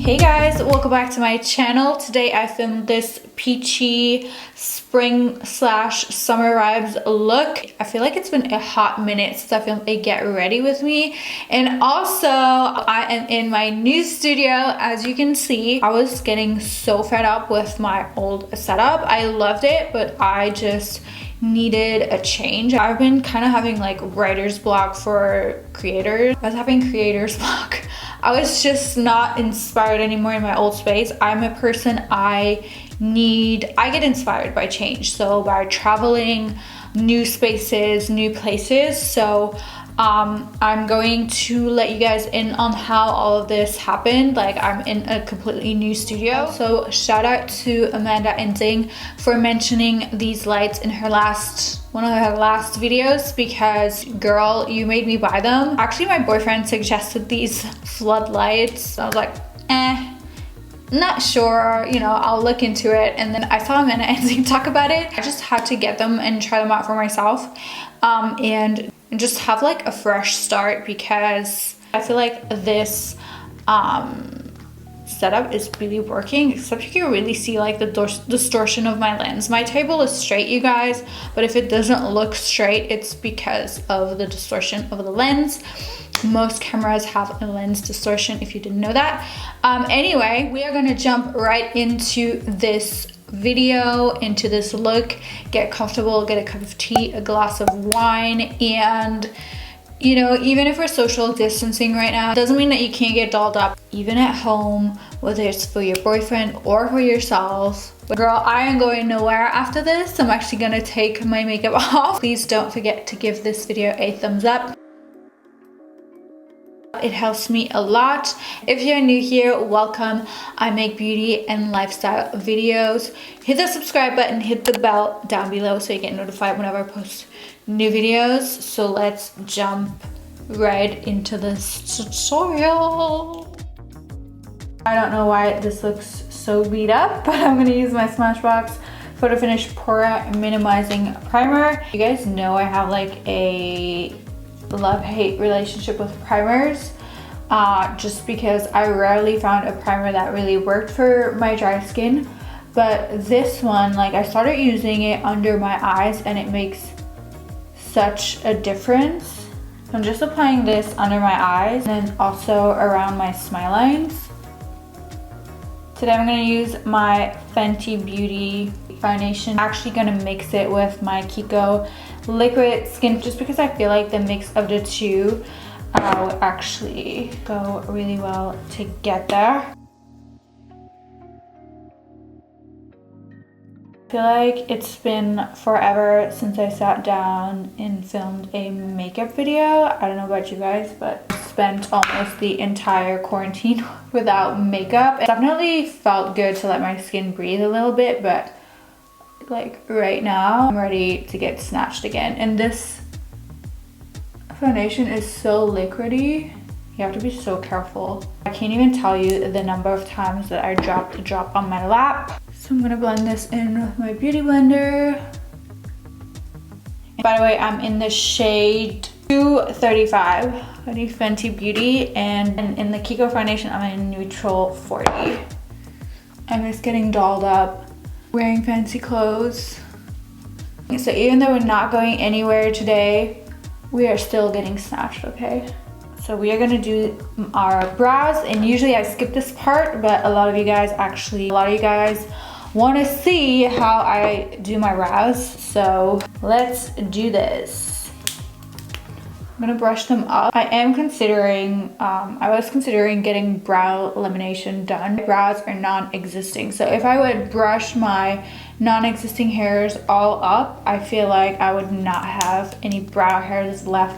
Hey guys, welcome back to my channel. Today I filmed this peachy spring/summer vibes look. I feel like it's been a hot minute since I filmed a get ready with me, and also I am in my new studio. As you can see, I was getting so fed up with my old setup. I loved it, but I just needed a change. I've been kind of having like writer's block for creators. I was having creator's block. I was just not inspired anymore in my old space. I'm a person, I get inspired by change. So by traveling, new spaces, new places. So I'm going to let you guys in on how all of this happened. Like, I'm in a completely new studio. So shout out to Amanda and Zing for mentioning these lights in her one of her last videos, because girl, you made me buy them. Actually, my boyfriend suggested these floodlights. I was like, not sure, you know, I'll look into it. And then I saw Amanda and Zing talk about it. I just had to get them and try them out for myself, and just have like a fresh start, because I feel like this setup is really working, except you can really see like the distortion of my lens. My table is straight, you guys, but if it doesn't look straight, it's because of the distortion of the lens. Most cameras have a lens distortion, if you didn't know that. Anyway, we are gonna jump right into this video, into this look. Get comfortable, get a cup of tea, a glass of wine, and you know, even if we're social distancing right now, it doesn't mean that you can't get dolled up, even at home, whether it's for your boyfriend or for yourself. But girl, I am going nowhere after this. I'm actually gonna take my makeup off. Please don't forget to give this video a thumbs up. It helps me a lot. If you're new here, welcome. I make beauty and lifestyle videos. Hit the subscribe button, hit the bell down below so you get notified whenever I post new videos. So let's jump right into this tutorial. I don't know why this looks so beat up, but I'm gonna use my Smashbox Photo Finish Pore Minimizing Primer. You guys know I have like a love-hate relationship with primers, just because I rarely found a primer that really worked for my dry skin. But this one, like, I started using it under my eyes and it makes such a difference. I'm just applying this under my eyes and then also around my smile lines. Today I'm going to use my Fenty Beauty foundation. I'm actually going to mix it with my Kiko liquid skin, just because I feel like the mix of the two will actually go really well together. I feel like it's been forever since I sat down and filmed a makeup video. I don't know about you guys, but I spent almost the entire quarantine without makeup. It definitely felt good to let my skin breathe a little bit, but like right now I'm ready to get snatched again. And this foundation is so liquidy, you have to be so careful. I can't even tell you the number of times that I dropped a drop on my lap. So I'm gonna blend this in with my beauty blender. And by the way, I'm in the shade 235 Fenty Beauty, and in the Kiko foundation I'm in neutral 40. I'm just getting dolled up, wearing fancy clothes. So even though we're not going anywhere today, we are still getting snatched, okay? So we are gonna do our brows, and usually I skip this part, but a lot of you guys wanna see how I do my brows. So let's do this. I'm gonna brush them up. I was considering getting brow lamination done. My brows are non-existing, so if I would brush my non-existing hairs all up, I feel like I would not have any brow hairs left,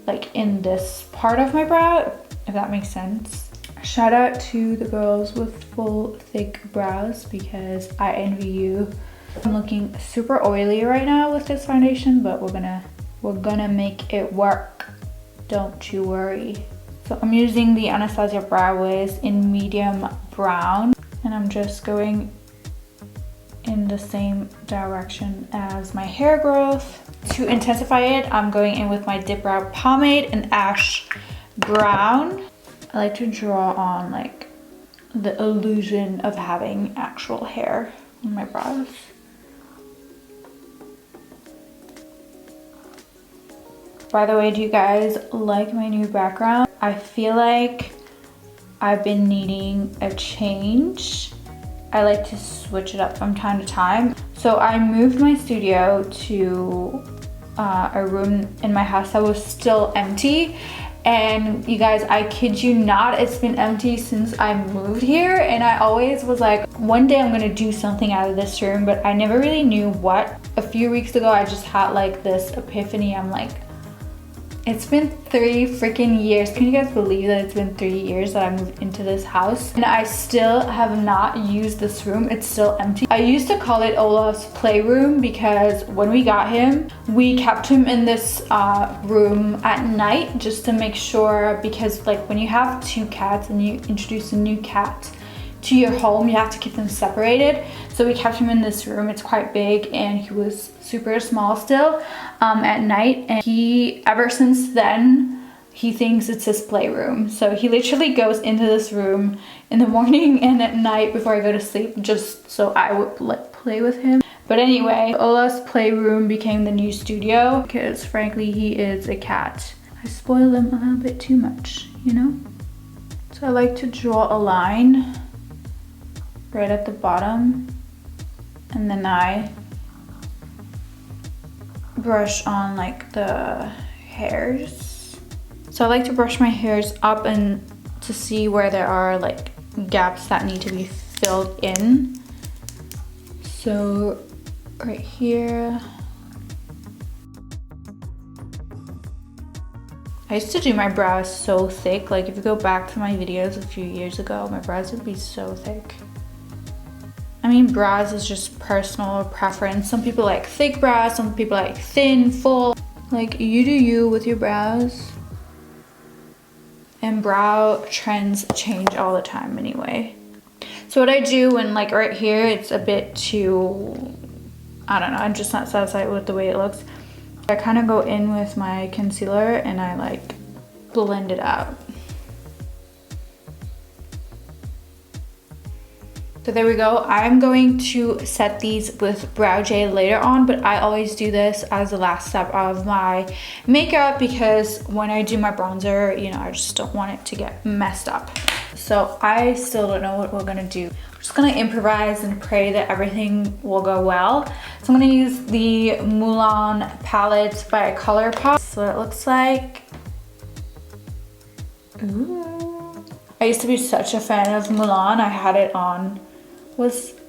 like in this part of my brow, if that makes sense. Shout out to the girls with full thick brows, because I envy you. I'm looking super oily right now with this foundation, but we're gonna make it work, don't you worry. So I'm using the Anastasia Brow Wiz in medium brown, and I'm just going in the same direction as my hair growth. To intensify it, I'm going in with my Dip Brow Pomade in Ash Brown. I like to draw on like the illusion of having actual hair on my brows. By the way, do you guys like my new background? I feel like I've been needing a change. I like to switch it up from time to time. So I moved my studio to a room in my house that was still empty. And you guys, I kid you not, it's been empty since I moved here. And I always was like, one day I'm gonna do something out of this room, but I never really knew what. A few weeks ago, I just had like this epiphany. I'm like, it's been 3 freaking years. Can you guys believe that it's been 3 years that I moved into this house? And I still have not used this room. It's still empty. I used to call it Olaf's playroom because when we got him, we kept him in this room at night just to make sure, because like when you have 2 cats and you introduce a new cat to your home, you have to keep them separated. So we kept him in this room. It's quite big and he was super small still at night. And he, ever since then, he thinks it's his playroom. So he literally goes into this room in the morning and at night before I go to sleep, just so I would play with him. But anyway, Ola's playroom became the new studio because frankly, he is a cat. I spoil him a little bit too much, you know? So I like to draw a line right at the bottom, and then I brush on like the hairs. So I like to brush my hairs up and to see where there are like gaps that need to be filled in. So right here. I used to do my brows so thick. Like if you go back to my videos a few years ago, my brows would be so thick. I mean, brows is just personal preference. Some people like thick brows, some people like thin, full. Like, you do you with your brows. And brow trends change all the time anyway. So what I do when like right here, it's a bit too, I don't know, I'm just not satisfied with the way it looks. I kind of go in with my concealer and I like blend it out. So there we go. I'm going to set these with brow gel later on, but I always do this as the last step of my makeup because when I do my bronzer, you know, I just don't want it to get messed up. So I still don't know what we're gonna do. I'm just gonna improvise and pray that everything will go well. So I'm gonna use the Mulan palette by Colourpop. So it looks like, ooh. I used to be such a fan of Mulan. I had it on,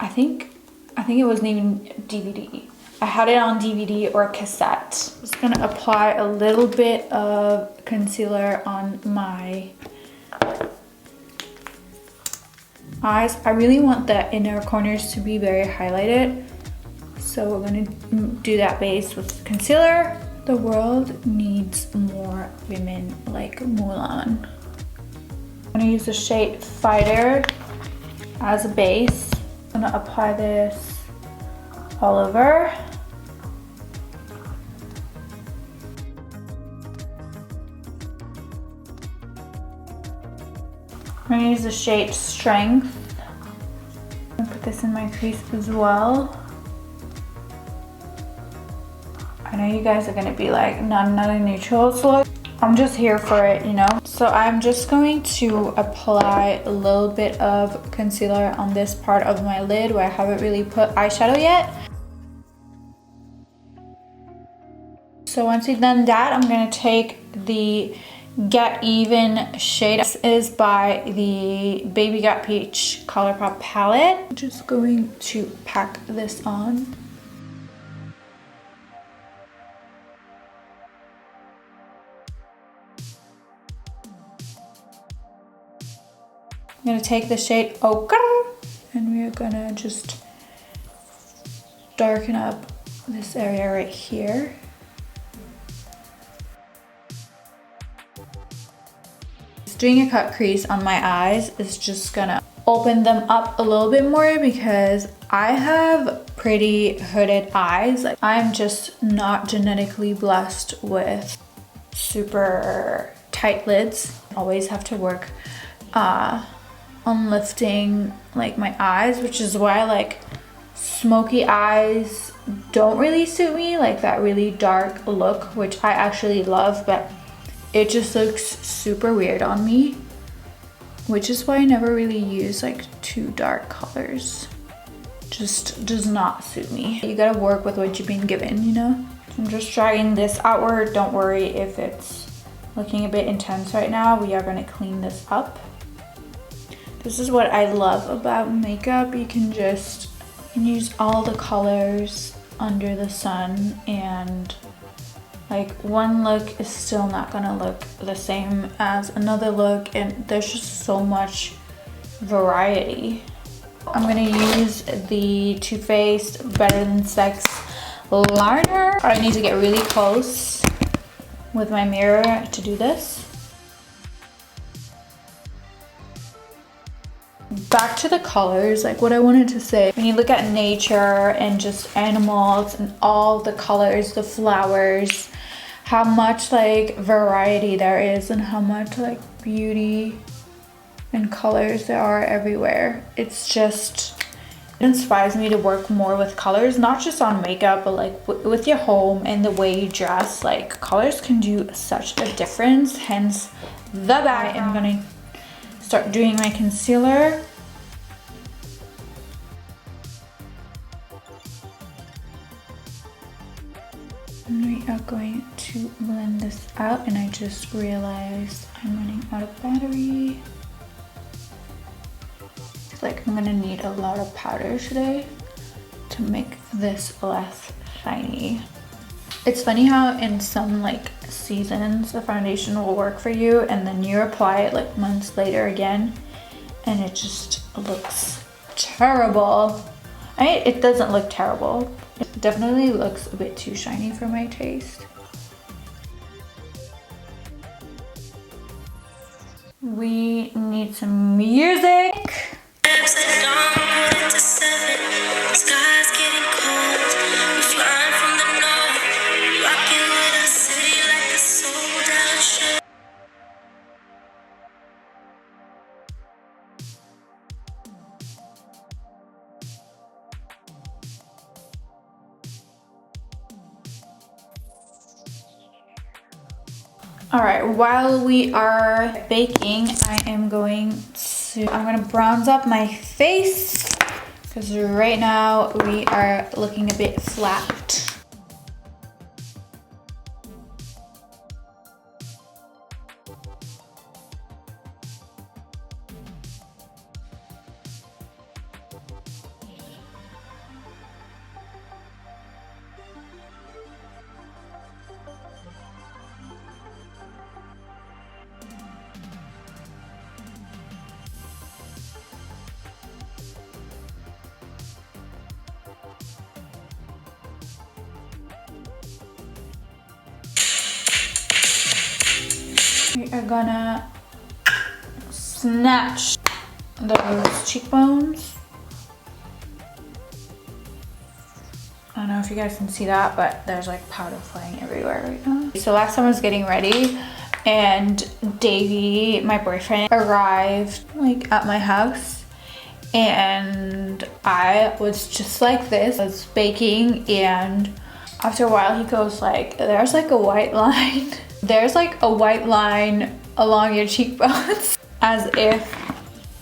I think it wasn't even DVD. I had it on DVD or cassette. I'm just gonna apply a little bit of concealer on my eyes. I really want the inner corners to be very highlighted. So we're gonna do that base with concealer. The world needs more women like Mulan. I'm gonna use the shade Fighter as a base. I'm gonna apply this all over. I'm gonna use the shade Strength. I'm gonna put this in my crease as well. I know you guys are gonna be like, not a neutrals look. I'm just here for it, you know? So I'm just going to apply a little bit of concealer on this part of my lid where I haven't really put eyeshadow yet. So once you've done that, I'm gonna take the Get Even shade. This is by the Baby Got Peach Colourpop palette. I'm just going to pack this on. I'm gonna take the shade Ochre and we're gonna just darken up this area right here. Doing a cut crease on my eyes is just gonna open them up a little bit more because I have pretty hooded eyes. Like, I'm just not genetically blessed with super tight lids. Always have to work on lifting like my eyes, which is why like smoky eyes don't really suit me, like that really dark look, which I actually love, but it just looks super weird on me, which is why I never really use like too dark colors. Just does not suit me. You gotta work with what you've been given, you know? I'm just dragging this outward. Don't worry if it's looking a bit intense right now. We are gonna clean this up. This is what I love about makeup. You can use all the colors under the sun, and like one look is still not gonna look the same as another look, and there's just so much variety. I'm gonna use the Too Faced Better Than Sex liner. I need to get really close with my mirror to do this. Back to the colors, like what I wanted to say, when you look at nature and just animals and all the colors, the flowers, how much like variety there is and how much like beauty and colors there are everywhere. It's just, it inspires me to work more with colors, not just on makeup, but like with your home and the way you dress. Like colors can do such a difference, hence the bag. I'm gonna start doing my concealer. And we are going to blend this out, and I just realized I'm running out of battery. Like I'm gonna need a lot of powder today to make this less shiny. It's funny how in some like seasons a foundation will work for you, and then you apply it like months later again and it just looks terrible. It doesn't look terrible. It definitely looks a bit too shiny for my taste. We need some music. All right, while we are baking, I'm gonna bronze up my face because right now we are looking a bit flat. We are gonna snatch those cheekbones. I don't know if you guys can see that, but there's like powder flying everywhere right now. So last time I was getting ready and Davey, my boyfriend, arrived like at my house, and I was just like this. I was baking, and after a while he goes like, there's like a white line. There's like a white line along your cheekbones. As if,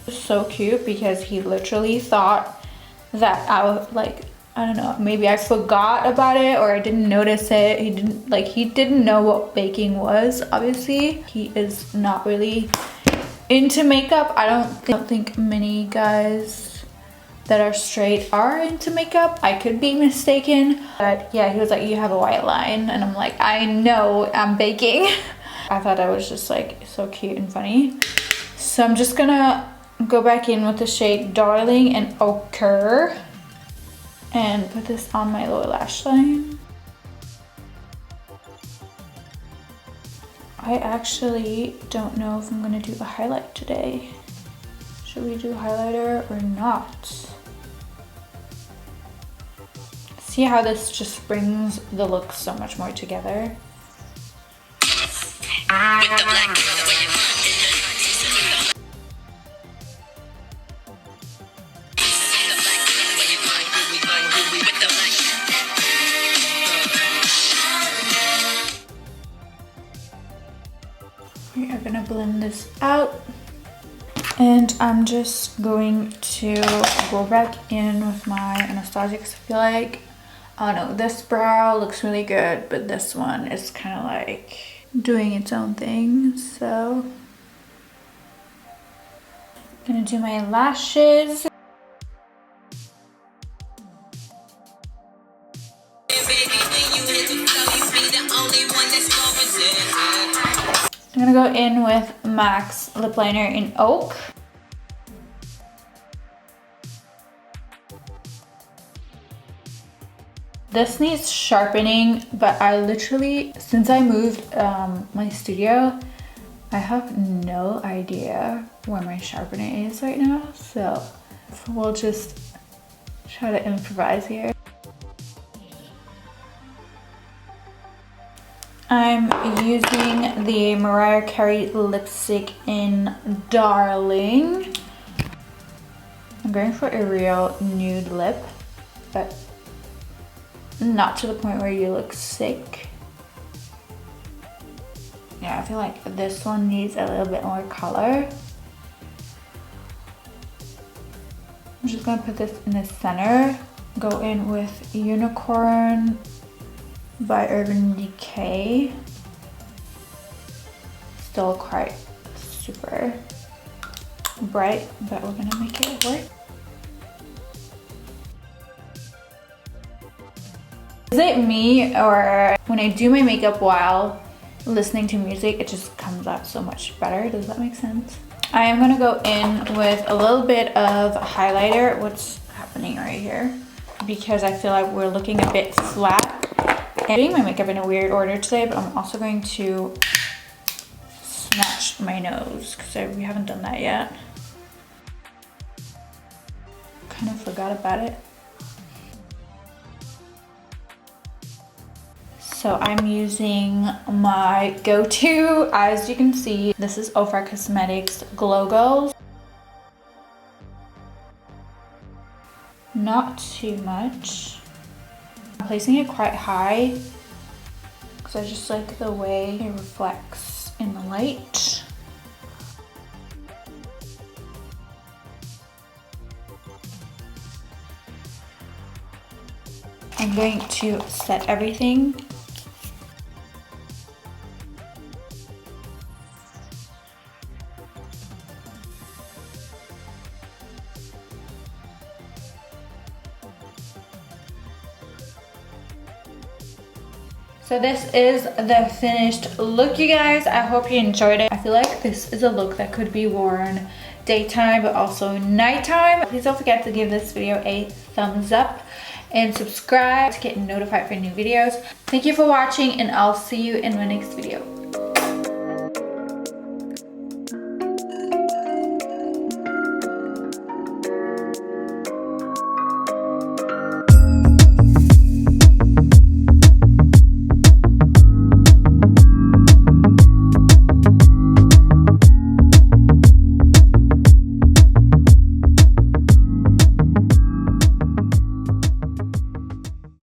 so cute, because he literally thought that I would like, I don't know, maybe I forgot about it or I didn't notice it. He didn't know what baking was, obviously. He is not really into makeup. I don't think many guys that are straight are into makeup. I could be mistaken, but yeah, he was like, you have a white line, and I'm like, I know, I'm baking. I thought that was just like so cute and funny. So I'm just gonna go back in with the shade Darling and Ochre and put this on my lower lash line. I actually don't know if I'm gonna do a highlight today. Should we do highlighter or not? See how this just brings the look so much more together? gonna blend this out. And I'm just going to go back in with my Anastasia because I feel like, I don't know, this brow looks really good, but this one is kind of like doing its own thing. So I'm gonna do my lashes. I'm gonna go in with MAC's lip liner in Oak. This needs sharpening, but I literally, since I moved my studio, I have no idea where my sharpener is right now. So we'll just try to improvise here. I'm using the Mariah Carey lipstick in Darling. I'm going for a real nude lip, but not to the point where you look sick. Yeah, I feel like this one needs a little bit more color. I'm just gonna put this in the center. Go in with Unicorn by Urban Decay. Still quite super bright, but we're gonna make it work. Is it me, or when I do my makeup while listening to music, it just comes out so much better? Does that make sense? I am gonna go in with a little bit of highlighter. What's happening right here? Because I feel like we're looking a bit flat. I'm doing my makeup in a weird order today, but I'm also going to snatch my nose because we haven't done that yet. Kind of forgot about it. So I'm using my go-to, as you can see, this is Ofra Cosmetics Glow Goals. Not too much. I'm placing it quite high because I just like the way it reflects in the light. I'm going to set everything. So this is the finished look, you guys. I hope you enjoyed it. I feel like this is a look that could be worn daytime but also nighttime. Please don't forget to give this video a thumbs up and subscribe to get notified for new videos. Thank you for watching, and I'll see you in my next video.